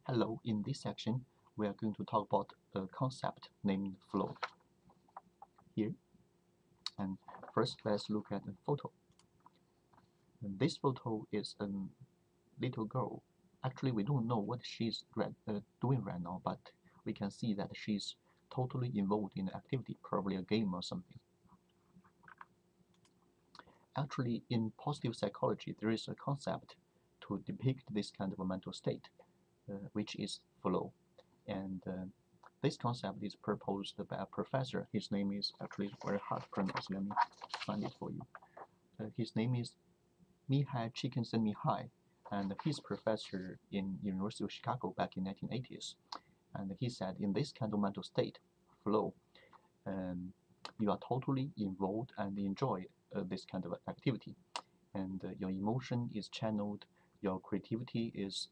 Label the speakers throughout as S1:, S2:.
S1: Hello, in this section, we are going to talk about a concept named flow here. And first, let's look at the photo. And this photo is a little girl. Actually, we don't know what she's doing right now, but we can see that she's totally involved in the activity, probably a game or something. Actually, in positive psychology, there is a concept to depict this kind of a mental state, which is flow. And this concept is proposed by a professor. His name is actually very hard to pronounce. Let me find it for you. His name is Mihály Csíkszentmihályi, and he's professor in University of Chicago back in 1980s. And he said, in this kind of mental state, flow, you are totally involved and enjoy this kind of activity, and your emotion is channeled, your creativity is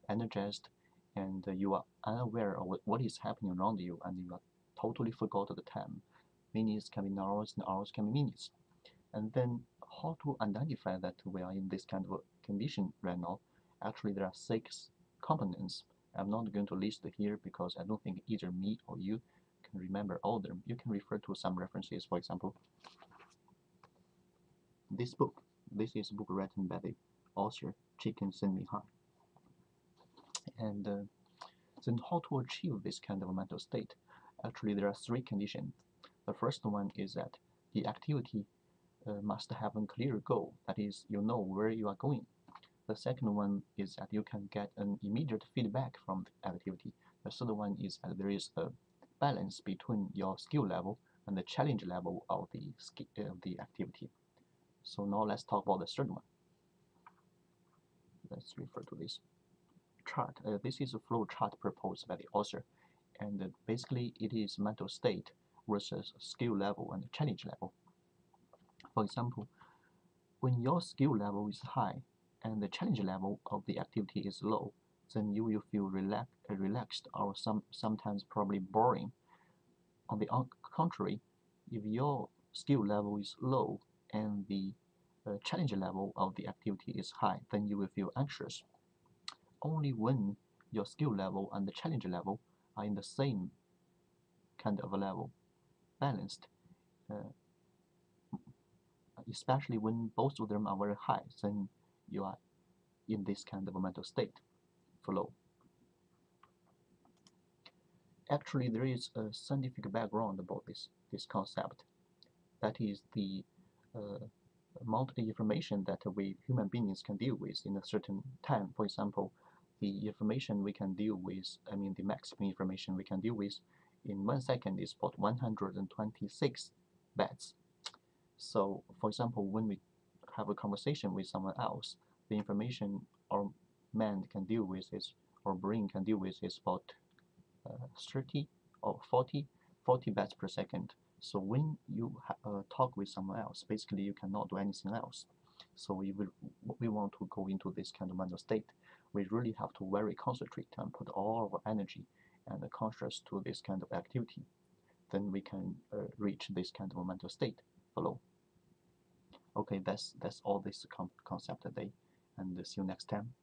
S1: energized, and you are unaware of what is happening around you, and you are totally forgot the time. Minutes can be hours, and hours can be minutes. And then how to identify that we are in this kind of condition right now? Actually, there are 6 components. I'm not going to list here because I don't think either me or you can remember all of them. You can refer to some references. For example, this book. This is a book written by the author Csíkszentmihályi. And then how to achieve this kind of a mental state? Actually, there are 3 conditions. The first one is that the activity must have a clear goal. That is, you know where you are going. The second one is that you can get an immediate feedback from the activity. The third one is that there is a balance between your skill level and the challenge level of the activity. So now let's talk about the third one. Let's refer to this chart. This is a flow chart proposed by the author, and basically it is mental state versus skill level and challenge level. For example, when your skill level is high and the challenge level of the activity is low, then you will feel relaxed or sometimes probably boring. On the contrary, if your skill level is low and the challenge level of the activity is high, then you will feel anxious. Only when your skill level and the challenge level are in the same kind of a level, balanced, especially when both of them are very high, then you are in this kind of a mental state, flow. Actually, there is a scientific background about this concept. That is the amount of information that we human beings can deal with in a certain time. For example, the information we can deal with, the maximum information we can deal with in 1 second is about 126 bytes. So, for example, when we have a conversation with someone else, the information our mind can deal with is, our brain can deal with is about 30 or 40 bytes per second. So when you talk with someone else, basically you cannot do anything else. So if we want to go into this kind of mental state, we really have to very concentrate and put all of our energy and conscious to this kind of activity. Then we can reach this kind of mental state, flow. Okay, that's all this concept today, and see you next time.